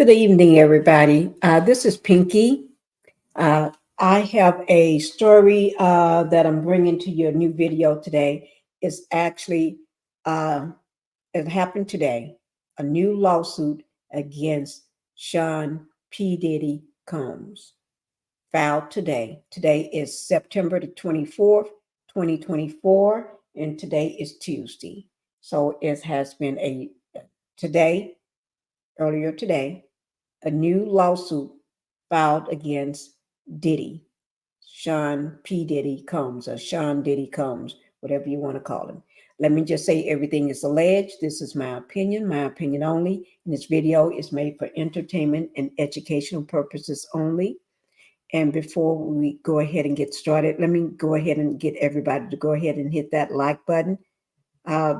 Good evening, everybody. This is Pinky. Uh, I have a story that I'm bringing to your new video today. It's actually, uh, it happened today. A new lawsuit against Sean P. Diddy Combs filed today. Today is September the 24th, 2024, and today is Tuesday. So it has been today, earlier today, a new lawsuit filed against Diddy, Sean P. Diddy Combs, or Sean Diddy Combs, whatever you want to call him. Let me just say everything is alleged. This is my opinion only. And this video is made for entertainment and educational purposes only. And before we go ahead and get started, let me go ahead and get everybody to go ahead and hit that like button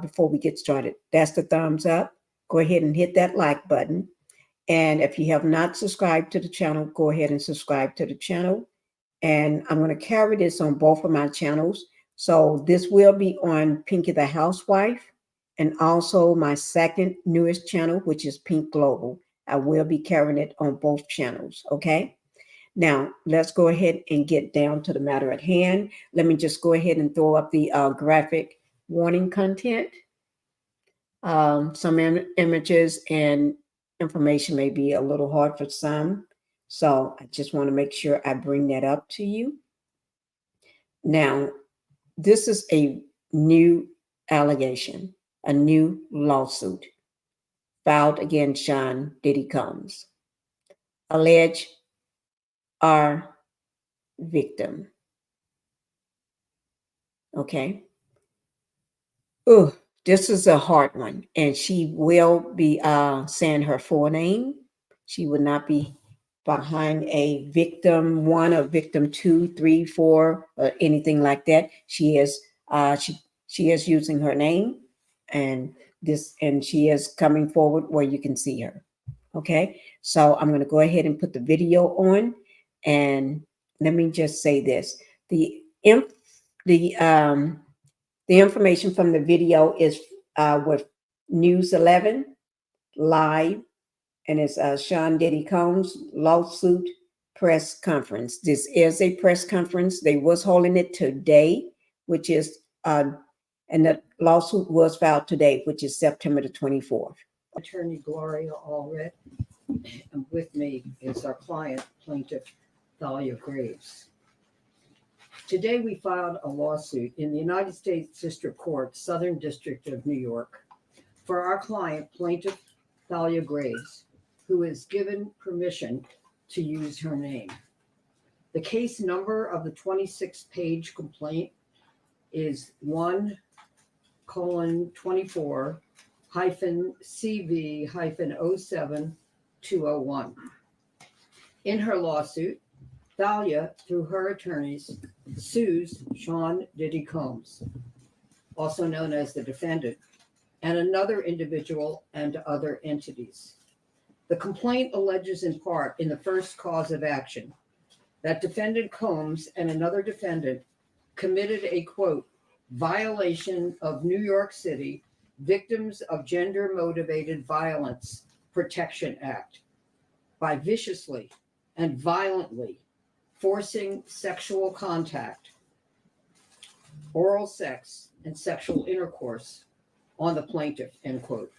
before we get started. That's the thumbs up. Go ahead and hit that like button. And if you have not subscribed to the channel, go ahead and subscribe to the channel. And I'm going to carry this on both of my channels. So this will be on Pinkie the Housewife and also my second newest channel, which is Pink Global. I will be carrying it on both channels. Okay. Now, let's go ahead and get down to the matter at hand. Let me just go ahead and throw up the graphic warning content. Some images and information may be a little hard for some. So I just want to make sure I bring that up to you. Now, this is a new allegation, a new lawsuit filed against Sean Diddy Combs. Allege our victim. Okay. Oh, this is a hard one. And she will be saying her full name. She would not be behind a victim one or victim two, three, four, or anything like that. She is using her name and she is coming forward where you can see her. Okay. So I'm going to go ahead and put the video on, and let me just say this. The information from the video is with News 11 Live, and it's Sean Diddy Combs lawsuit press conference. This is a press conference. They was holding it today, which is, and the lawsuit was filed today, which is September the 24th. Attorney Gloria Allred, and with me is our client, plaintiff Thalia Graves. Today we filed a lawsuit in the United States District Court, Southern District of New York, for our client, plaintiff Thalia Graves, who is given permission to use her name. The case number of the 26-page complaint is 1:24-CV-07-201. In her lawsuit, Thalia, through her attorneys, sues Sean Diddy Combs, also known as the defendant, and another individual and other entities. The complaint alleges in part in the first cause of action that defendant Combs and another defendant committed a, quote, violation of New York City Victims of Gender-Motivated Violence Protection Act by viciously and violently forcing sexual contact, oral sex, and sexual intercourse on the plaintiff, end quote.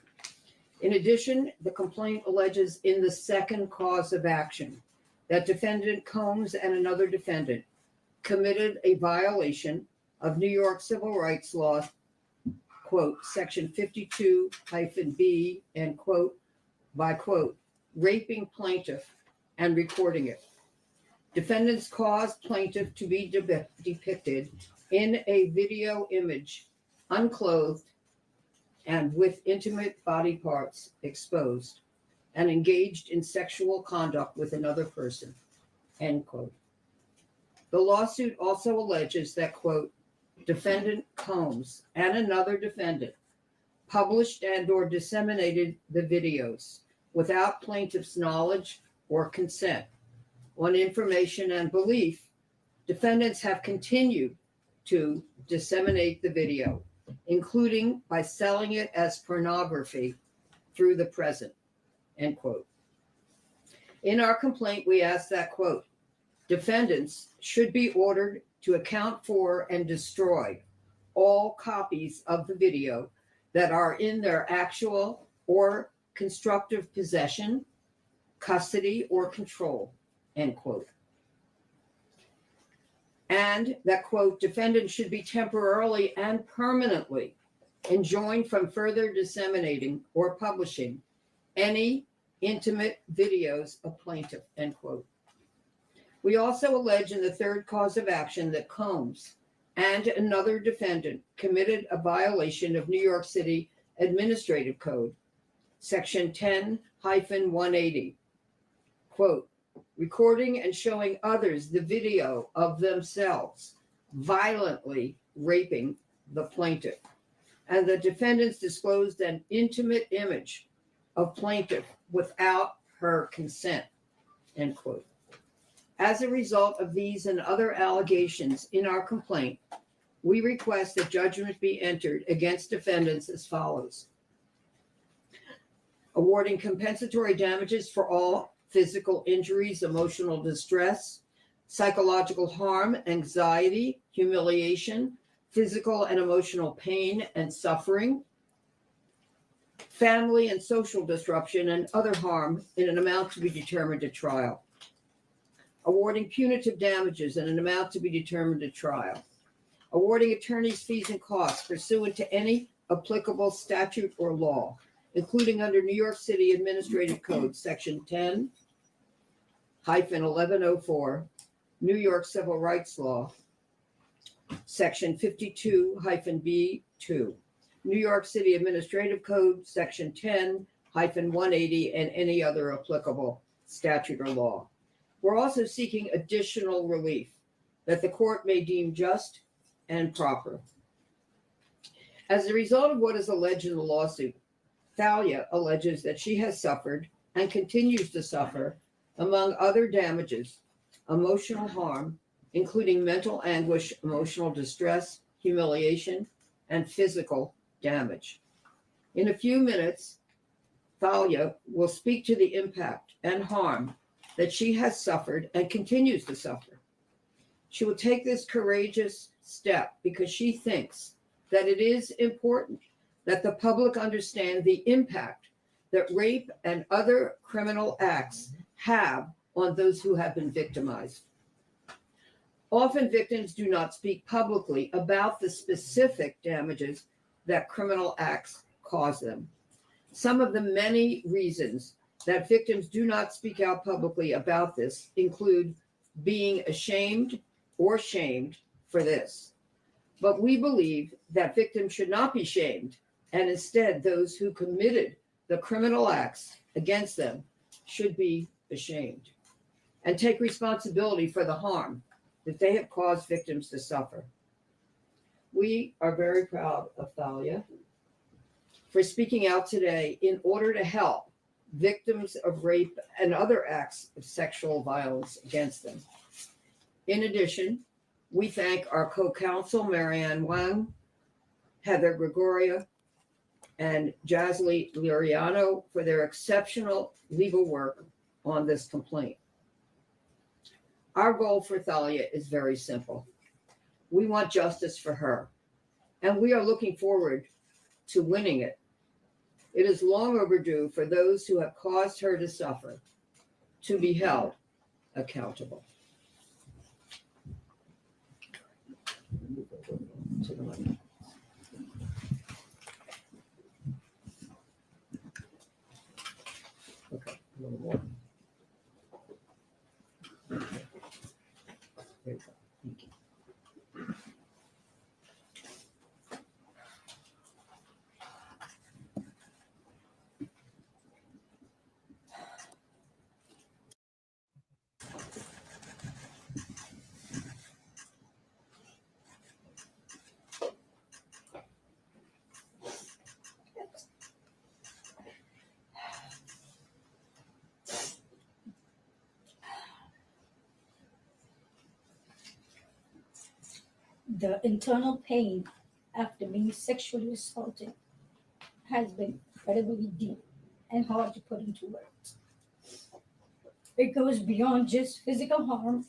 In addition, the complaint alleges in the second cause of action that defendant Combs and another defendant committed a violation of New York Civil Rights Law, quote, section 52-B, end quote, by, quote, raping plaintiff and recording it. Defendants caused plaintiff to be depicted in a video image, unclothed and with intimate body parts exposed, and engaged in sexual conduct with another person, end quote. The lawsuit also alleges that, quote, defendant Combs and another defendant published and or disseminated the videos without plaintiff's knowledge or consent. On information and belief, defendants have continued to disseminate the video, including by selling it as pornography through the present, end quote. In our complaint, we ask that, quote, defendants should be ordered to account for and destroy all copies of the video that are in their actual or constructive possession, custody, or control, end quote. And that, quote, defendants should be temporarily and permanently enjoined from further disseminating or publishing any intimate videos of plaintiff, end quote. We also allege in the third cause of action that Combs and another defendant committed a violation of New York City Administrative Code, Section 10-180, quote, recording and showing others the video of themselves violently raping the plaintiff. And the defendants disclosed an intimate image of plaintiff without her consent, end quote. As a result of these and other allegations in our complaint, we request that judgment be entered against defendants as follows. Awarding compensatory damages for all physical injuries, emotional distress, psychological harm, anxiety, humiliation, physical and emotional pain and suffering, family and social disruption, and other harm in an amount to be determined at trial. Awarding punitive damages in an amount to be determined at trial. Awarding attorneys' fees and costs pursuant to any applicable statute or law, including under New York City Administrative Code, Section 10-1104, New York Civil Rights Law, Section 52-B2, New York City Administrative Code, Section 10-180, and any other applicable statute or law. We're also seeking additional relief that the court may deem just and proper. As a result of what is alleged in the lawsuit, Thalia alleges that she has suffered and continues to suffer, among other damages, emotional harm, including mental anguish, emotional distress, humiliation, and physical damage. In a few minutes, Thalia will speak to the impact and harm that she has suffered and continues to suffer. She will take this courageous step because she thinks that it is important that the public understand the impact that rape and other criminal acts have on those who have been victimized. Often victims do not speak publicly about the specific damages that criminal acts cause them. Some of the many reasons that victims do not speak out publicly about this include being ashamed or shamed for this. But we believe that victims should not be shamed, and instead those who committed the criminal acts against them should be ashamed and take responsibility for the harm that they have caused victims to suffer. We are very proud of Thalia for speaking out today in order to help victims of rape and other acts of sexual violence against them. In addition, we thank our co-counsel, Marianne Wang, Heather Gregoria, and Jasly Liriano for their exceptional legal work on this complaint. Our goal for Thalia is very simple. We want justice for her, and we are looking forward to winning it. It is long overdue for those who have caused her to suffer to be held accountable. To the left. Okay, a little more. There you go. Thank you. The internal pain after being sexually assaulted has been incredibly deep and hard to put into words. It goes beyond just physical harm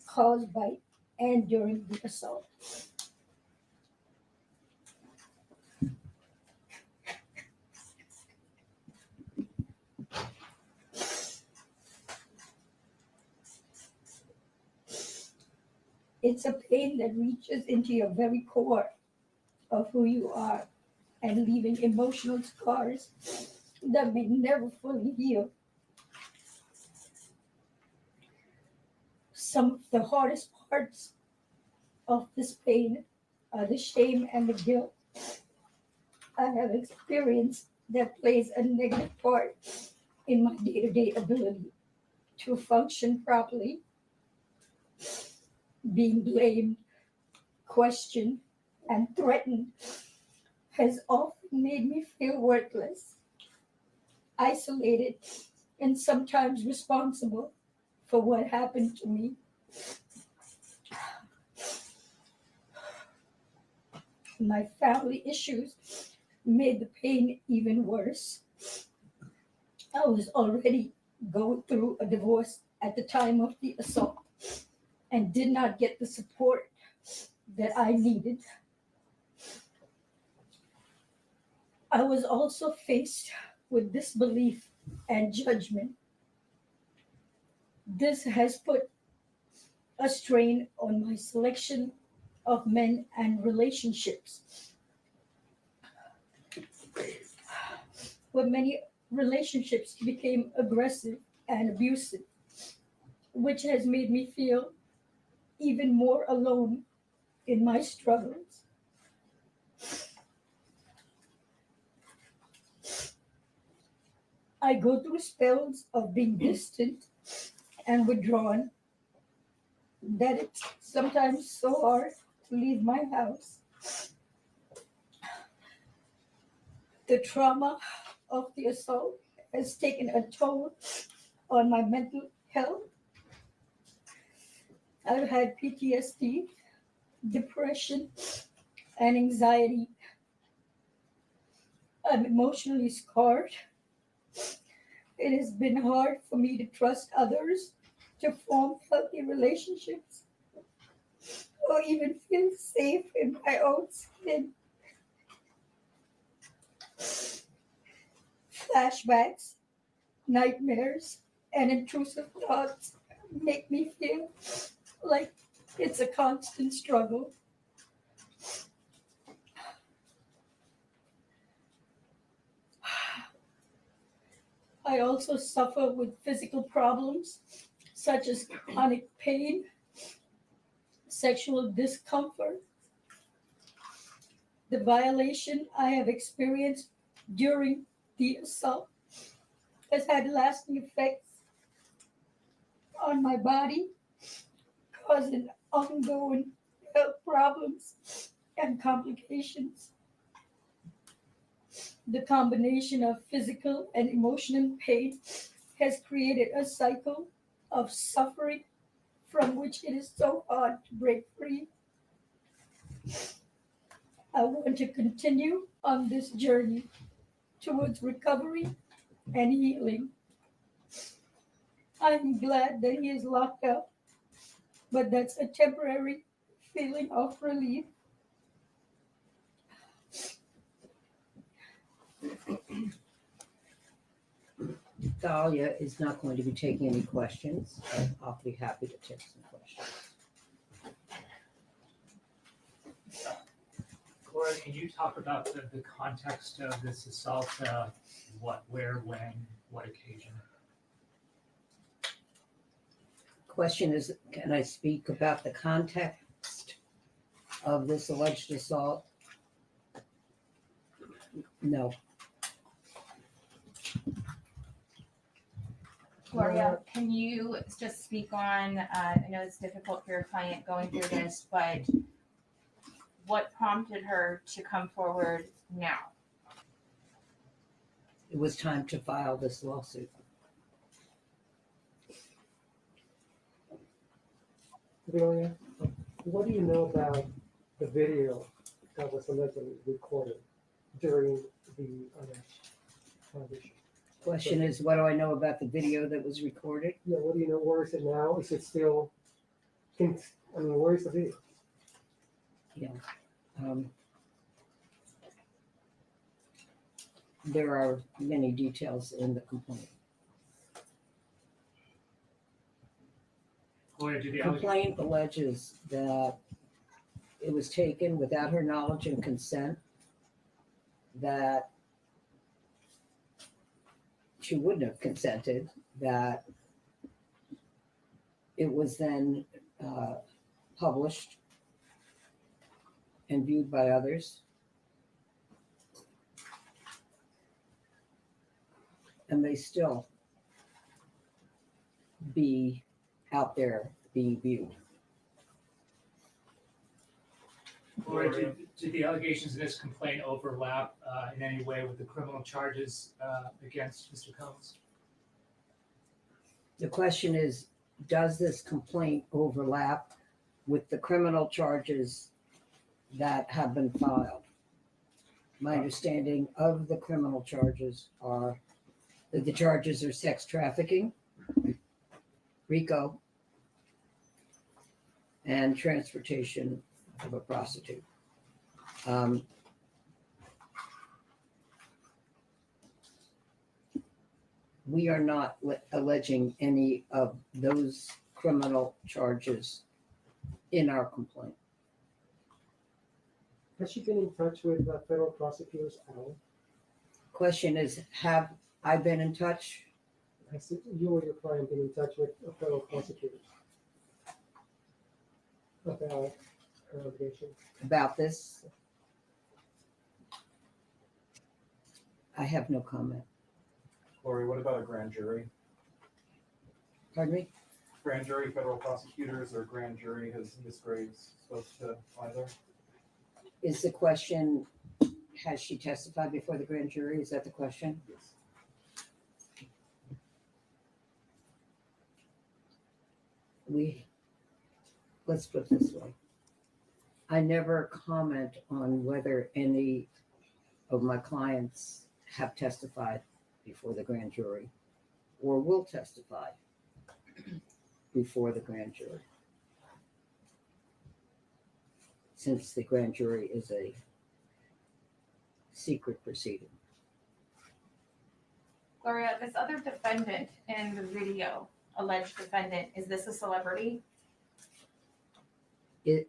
caused by and during the assault. It's a pain that reaches into your very core of who you are and leaving emotional scars that may never fully heal. Some of the hardest parts of this pain are the shame and the guilt I have experienced that plays a negative part in my day to day ability to function properly. Being blamed, questioned, and threatened has often made me feel worthless, isolated, and sometimes responsible for what happened to me. My family issues made the pain even worse. I was already going through a divorce at the time of the assault and did not get the support that I needed. I was also faced with disbelief and judgment. This has put a strain on my selection of men and relationships. Where many relationships became aggressive and abusive, which has made me feel even more alone in my struggles. I go through spells of being distant and withdrawn that it's sometimes so hard to leave my house. The trauma of the assault has taken a toll on my mental health. I've had PTSD, depression, and anxiety. I'm emotionally scarred. It has been hard for me to trust others, to form healthy relationships, or even feel safe in my own skin. Flashbacks, nightmares, and intrusive thoughts make me feel like it's a constant struggle. I also suffer with physical problems such as chronic pain, sexual discomfort. The violation I have experienced during the assault has had lasting effects on my body, causing ongoing health problems and complications. The combination of physical and emotional pain has created a cycle of suffering from which it is so hard to break free. I want to continue on this journey towards recovery and healing. I'm glad that he is locked up, but that's a temporary feeling of relief. Thalia is not going to be taking any questions. I'll be happy to take some questions. Gloria, can you talk about the context of this assault? What, where, when, what occasion? Question is, can I speak about the context of this alleged assault? No. Gloria, can you just speak on, I know it's difficult for your client going through this, but what prompted her to come forward now? It was time to file this lawsuit. Gloria, what do you know about the video that was allegedly recorded during the alleged violation? Question is, what do I know about the video that was recorded? Yeah, what do you know? Where is it now? Is it still? Where is the video? There are many details in the complaint. Gloria, do the Complaint alleges that it was taken without her knowledge and consent, that she wouldn't have consented, that it was then published and viewed by others. And may still be out there being viewed. Gloria, did the allegations in this complaint overlap in any way with the criminal charges against Mr. Combs? The question is, does this complaint overlap with the criminal charges that have been filed? My understanding of the criminal charges are that the charges are sex trafficking, RICO, and transportation of a prostitute. We are not alleging any of those criminal charges in our complaint. Has she been in touch with federal prosecutors at all? Question is, have I been in touch? Has you or your client been in touch with federal prosecutors about her allegation? About this? I have no comment. Lori, what about a grand jury? Pardon me? Grand jury, federal prosecutors, or grand jury, has Ms. Graves supposed to either? Is the question, has she testified before the grand jury? Is that the question? Yes. Let's put it this way. I never comment on whether any of my clients have testified before the grand jury or will testify before the grand jury, since the grand jury is a secret proceeding. Gloria, this other defendant in the video, alleged defendant, is this a celebrity?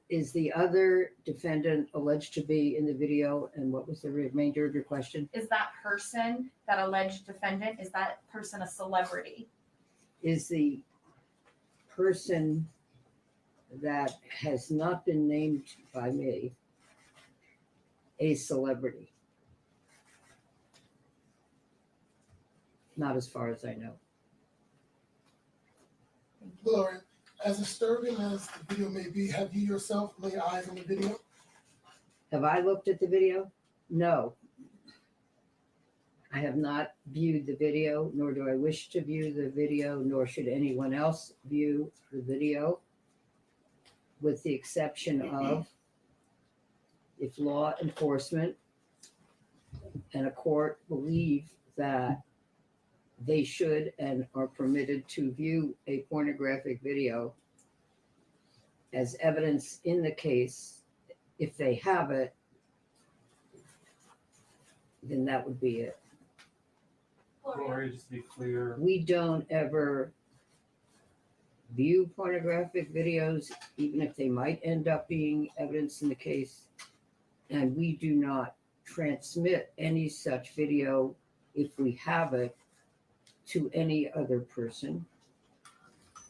Is the other defendant alleged to be in the video, and what was the remainder of your question? Is that person, that alleged defendant, is that person a celebrity? Is the person that has not been named by me a celebrity? Not as far as I know. Gloria, as disturbing as the video may be, have you yourself laid eyes on the video? Have I looked at the video? No. I have not viewed the video, nor do I wish to view the video, nor should anyone else view the video, with the exception of if law enforcement and a court believe that they should and are permitted to view a pornographic video as evidence in the case. If they have it, then that would be it. Lori, just to be clear, We don't ever view pornographic videos, even if they might end up being evidence in the case. And we do not transmit any such video, if we have it, to any other person,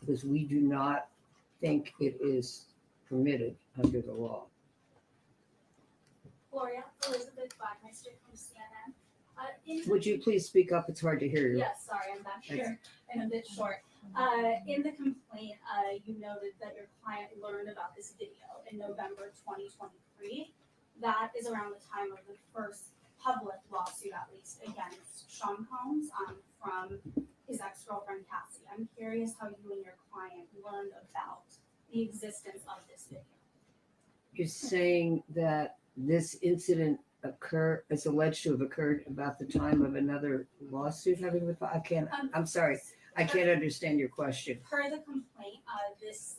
because we do not think it is permitted under the law. Gloria, Elizabeth Wagmeister from CNN. Would you please speak up? It's hard to hear you. Yes, sorry, I'm back here and a bit short. In the complaint, you noted that your client learned about this video in November 2023. That is around the time of the first public lawsuit, at least, against Sean Combs from his ex-girlfriend Cassie. I'm curious how you and your client learned about the existence of this video. You're saying that this incident is alleged to have occurred about the time of another lawsuit having been filed? I'm sorry, I can't understand your question. Per the complaint, this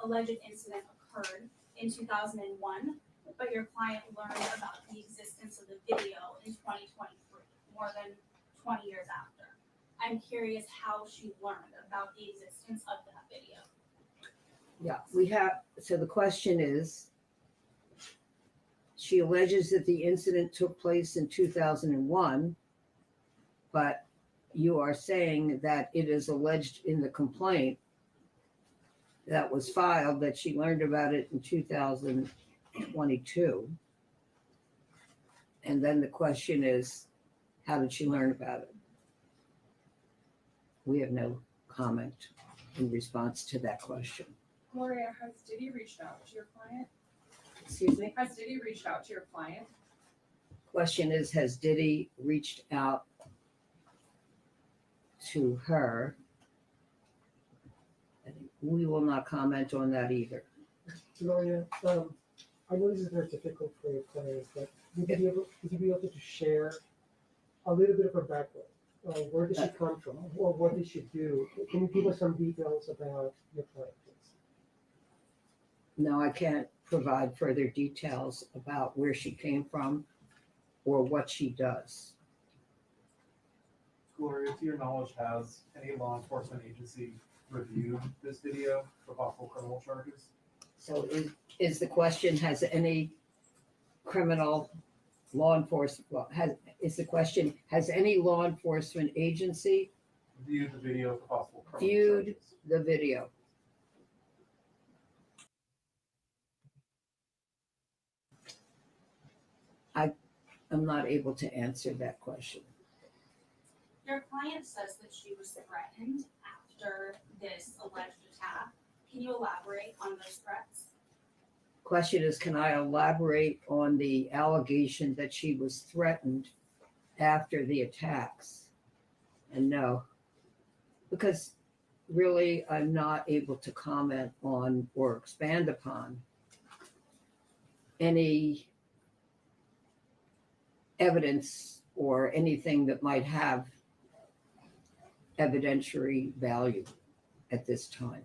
alleged incident occurred in 2001, but your client learned about the existence of the video in 2023, more than 20 years after. I'm curious how she learned about the existence of that video. Yeah, so the question is, she alleges that the incident took place in 2001, but you are saying that it is alleged in the complaint that was filed that she learned about it in 2022. And then the question is, how did she learn about it? We have no comment in response to that question. Gloria, has Diddy reached out to your client? Excuse me? Has Diddy reached out to your client? Question is, has Diddy reached out to her? We will not comment on that either. Gloria, I know this is very difficult for your clients, but would you be able to share a little bit of her background? Where did she come from, or what did she do? Can you give us some details about your client, please? No, I can't provide further details about where she came from or what she does. Gloria, to your knowledge, has any law enforcement agency reviewed this video for possible criminal charges? So is the question, has any criminal law enforcement, has any law enforcement agency Viewed the video for possible criminal viewed charges? the video? I'm not able to answer that question. Your client says that she was threatened after this alleged attack. Can you elaborate on those threats? Question is, can I elaborate on the allegation that she was threatened after the attacks? And no, because really I'm not able to comment on or expand upon any evidence or anything that might have evidentiary value at this time.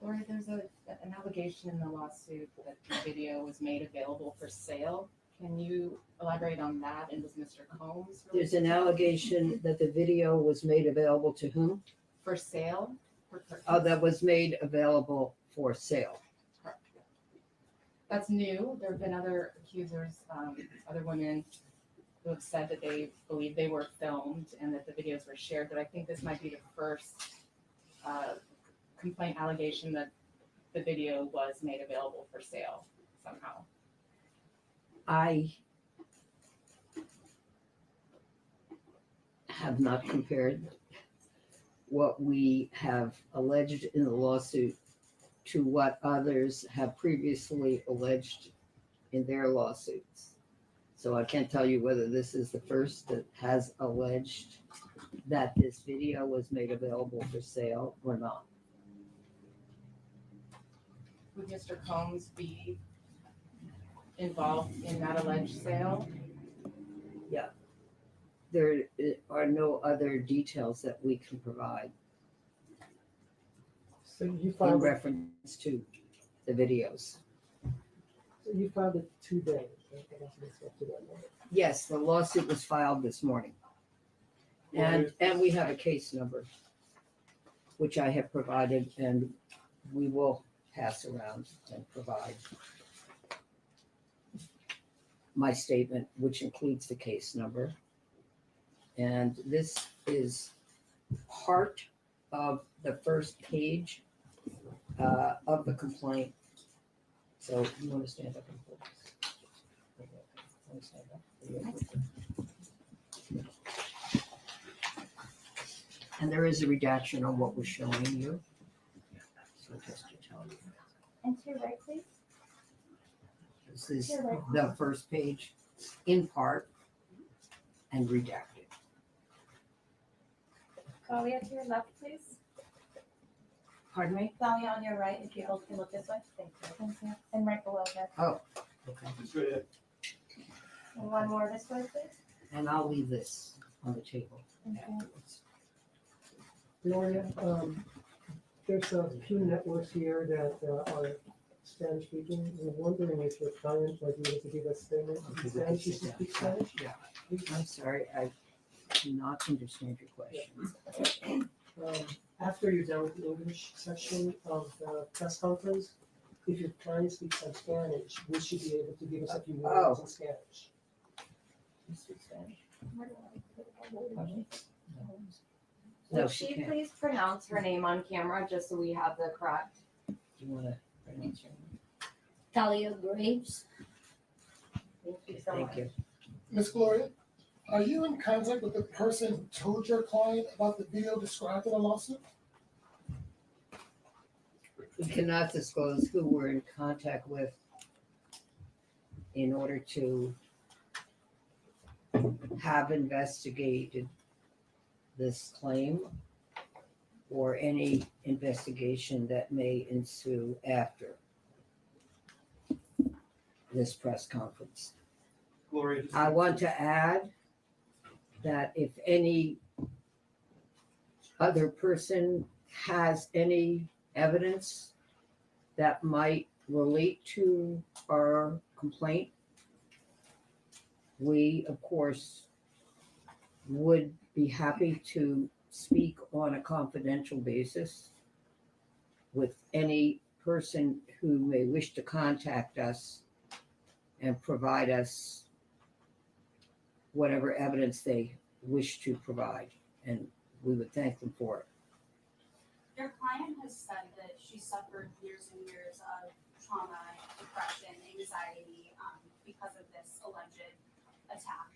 Lori, there's an allegation in the lawsuit that the video was made available for sale. Can you elaborate on that? And does Mr. Combs? There's an allegation that the video was made available to whom? For sale? That was made available for sale. That's new. There have been other accusers, other women who have said that they believe they were filmed and that the videos were shared, but I think this might be the first complaint allegation that the video was made available for sale somehow. I have not compared what we have alleged in the lawsuit to what others have previously alleged in their lawsuits. So I can't tell you whether this is the first that has alleged that this video was made available for sale or not. Would Mr. Combs be involved in that alleged sale? There are no other details that we can provide So you in filed, reference to the videos. it today. Right? I guess it's up to that one. Yes, the lawsuit was filed this morning. And we have a case number, which I have provided, and we will pass around and provide my statement, which includes the case number. And this is part of the first page of the complaint. So you want to stand up and focus? Want to stand up? And there is a redaction on what we're showing you. So just to tell you, And to your right, please. this is the first page in part and redacted. Thalia, to your left, please. Pardon me? Thalia, on your right, if you both can look this way. Thank you. And right below that. Okay. And one more this way, please. And I'll leave this on the table Okay. afterwards. Gloria, there's a few networks here that are Spanish speaking. We're wondering if your client might be able to give us statement in Spanish. You speak Spanish? Yeah. I'm sorry, I do not understand your question. After you're done with the English section of the press conference, if your client speaks some Spanish, would she be able to give us a few words in Spanish? You speak Spanish? Would No, she she can't. please pronounce her name on camera just so we have the correct? Do you want to pronounce your name? Thalia Graves. Thank you so much. Thank you. Miss Gloria, are you in contact with the person who told your client about the video described in the lawsuit? We cannot disclose who we're in contact with in order to have investigated this claim or any investigation that may ensue after this press conference. Gloria, I want to add that if any other person has any evidence that might relate to our complaint, we, of course, would be happy to speak on a confidential basis with any person who may wish to contact us and provide us whatever evidence they wish to provide, and we would thank them for it. Your client has said that she suffered years and years of trauma, depression, anxiety because of this alleged attack.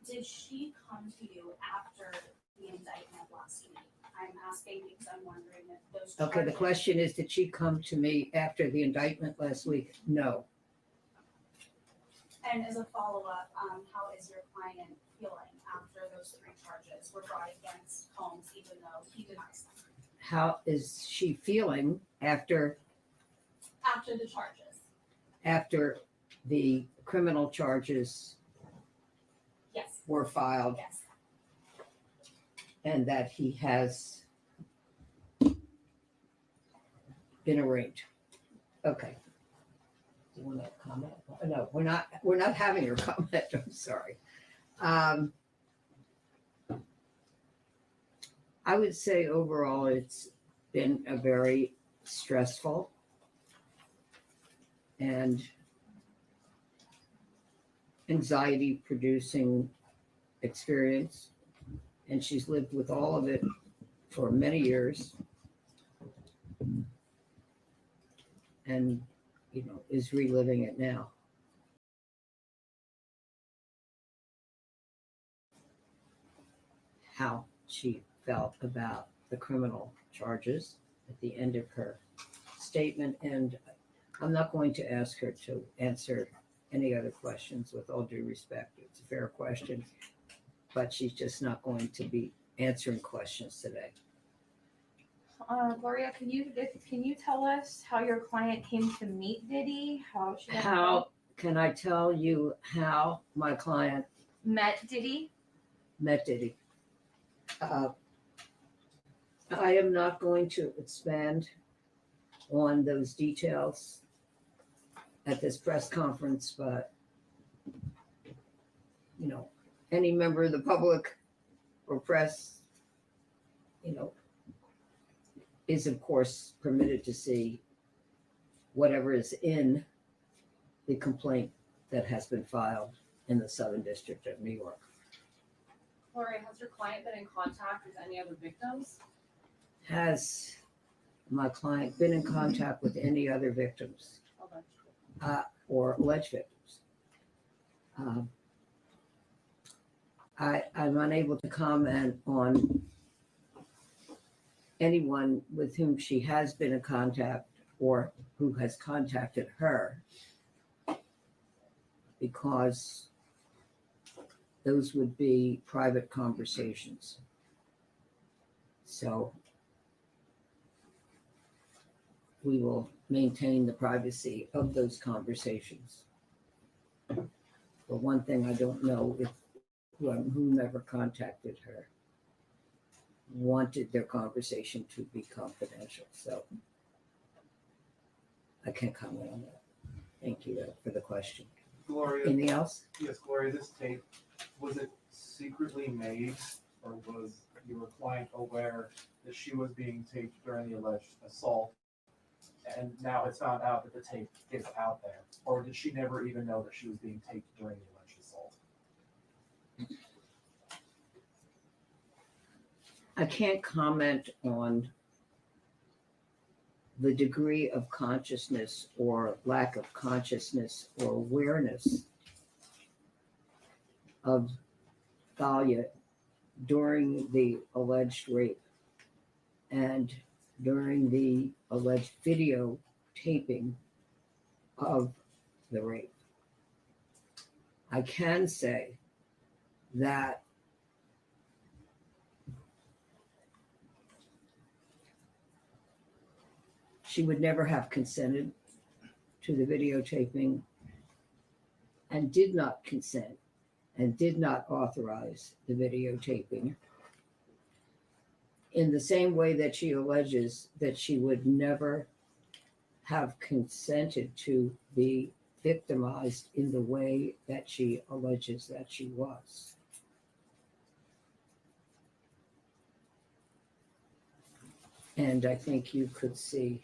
Did she come to you after the indictment last week? I'm asking because I'm wondering if those charges. Okay, the question is, did she come to me after the indictment last week? No. And as a follow-up, how is your client feeling after those 3 charges were brought against Combs, even though he denies them? How is she feeling after After the charges? after the criminal charges Yes, were filed yes. and that he has been arraigned? Okay. Do you want to comment? No, we're not having your comment. I'm sorry. I would say overall it's been a very stressful and anxiety producing experience, and she's lived with all of it for many years and is reliving it now. How she felt about the criminal charges at the end of her statement, and I'm not going to ask her to answer any other questions with all due respect. It's a fair question, but she's just not going to be answering questions today. Gloria, can you tell us how your client came to meet Diddy? How can I tell you how my client met Diddy? met Diddy? I am not going to expand on those details at this press conference, but any member of the public or press, is of course permitted to see whatever is in the complaint that has been filed in the Southern District of New York. Gloria, has your client been in contact with any other victims? Has my client been in contact with any other victims or alleged victims? I'm unable to comment on anyone with whom she has been in contact or who has contacted her, because those would be private conversations. So we will maintain the privacy of those conversations. But one thing I don't know if whomever contacted her wanted their conversation to be confidential, so I can't comment on that. Thank you for the question. Gloria, Anything else? yes, Gloria, this tape, was it secretly made or was your client aware that she was being taped during the alleged assault and now it's found out that the tape is out there? Or did she never even know that she was being taped during the alleged assault? I can't comment on the degree of consciousness or lack of consciousness or awareness of Thalia during the alleged rape and during the alleged video taping of the rape. I can say that she would never have consented to the videotaping and did not consent and did not authorize the videotaping in the same way that she alleges that she would never have consented to be victimized in the way that she alleges that she was. And I think you could see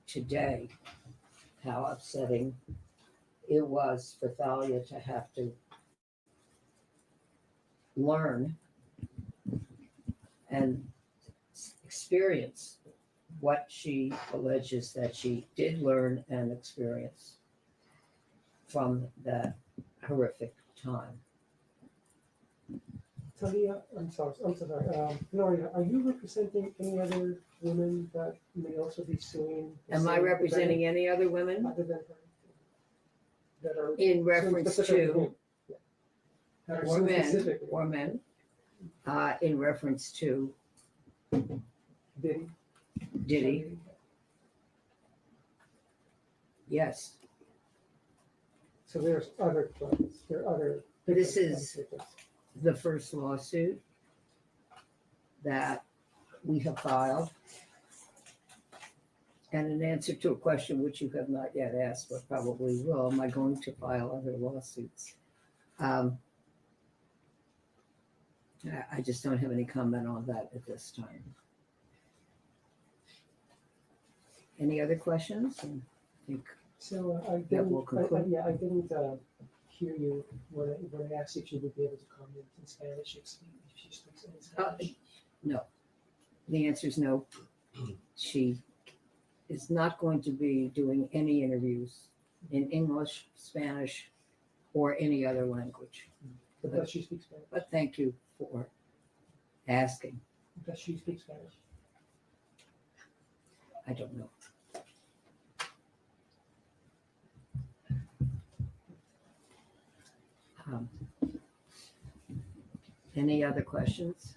today how upsetting it was for Thalia to have to learn and experience what she alleges that she did learn and experience from that horrific time. Thalia, I'm sorry. Gloria, are you representing any other women that may also be suing? the Am I same representing any other women defendant other than her? That are in suing reference specifically to him? Yeah. That are or suing men specifically. or men in reference to Diddy? Yes. So there's other claims. There are other. This different is claims. the first lawsuit that we have filed. And in answer to a question which you have not yet asked, but probably will, am I going to file other lawsuits? I just don't have any comment on that at this time. Any other questions? I think So I That didn't, will conclude. I didn't hear you when I asked if you would be able to comment in Spanish if she speaks any Spanish. no. The answer is no. She is not going to be doing any interviews in English, Spanish, or any other language. But does she speak Spanish? But thank you for asking. Does she speak Spanish? I don't know. Any other questions?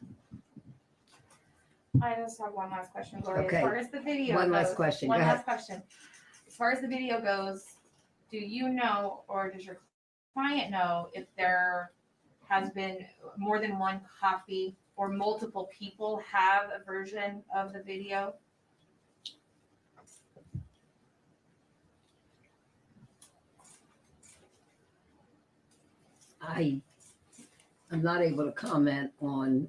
I just have one last question, Gloria. Okay. As far as the video One last goes- question. One Go ahead. last question. As far as the video goes, do you know, or does your client know if there has been more than one copy or multiple people have a version of the video? I'm not able to comment on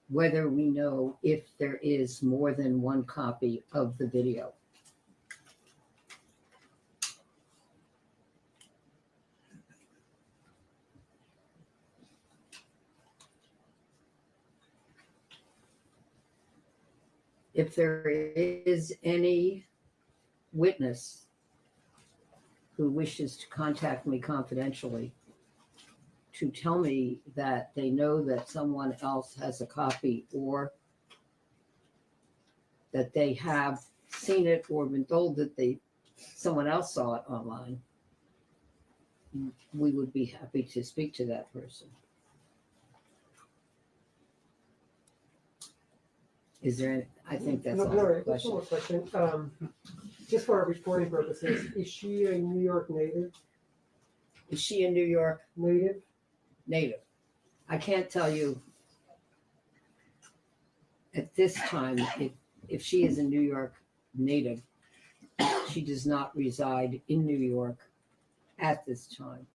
whether we know if there is more than one copy of the video. If there is any witness who wishes to contact me confidentially to tell me that they know that someone else has a copy or that they have seen it or been told that someone else saw it online, we would be happy to speak to that person. Is there, I think that's No, all the Gloria, just one questions. more question. Just for our reporting purposes, is she a New York native? Is she a New York Native, native? I can't tell you at this time if she is a New York native. She does not reside in New York at this time.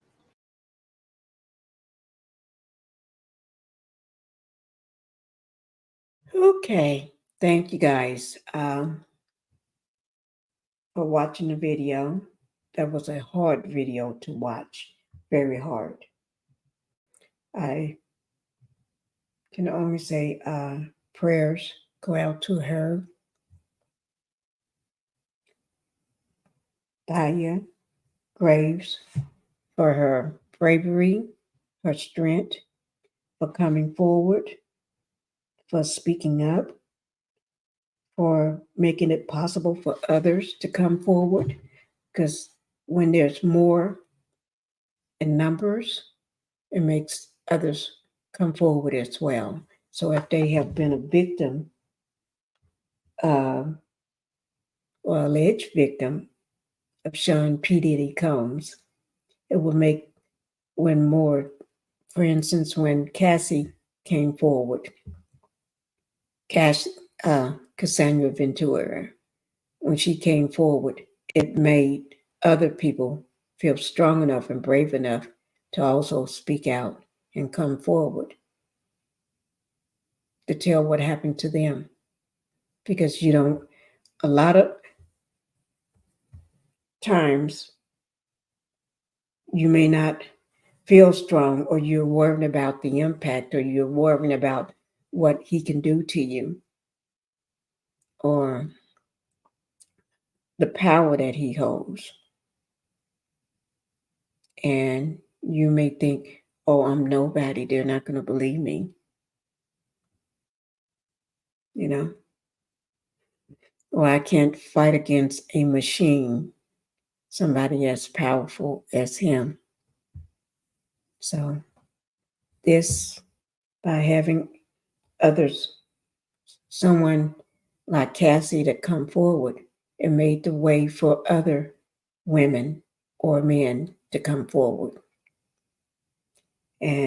Okay, thank you guys for watching the video. That was a hard video to watch, very hard. I can only say prayers go out to her, Thalia Graves, for her bravery, her strength, for coming forward, for speaking up, for making it possible for others to come forward. Because when there's more in numbers, it makes others come forward as well. So if they have been a victim uh, or alleged victim of Sean P. Diddy Combs, it will make when more, for instance, when Cassie came forward, Cassandra Ventura, when she came forward, it made other people feel strong enough and brave enough to also speak out and come forward to tell what happened to them. Because a lot of times you may not feel strong, or you're worrying about the impact, or you're worrying about what he can do to you, or the power that he holds. And you may think, oh, I'm nobody. They're not going to believe me. Or I can't fight against a machine, somebody as powerful as him. So this, by having others, someone like Cassie to come forward, it made the way for other women or men to come forward. And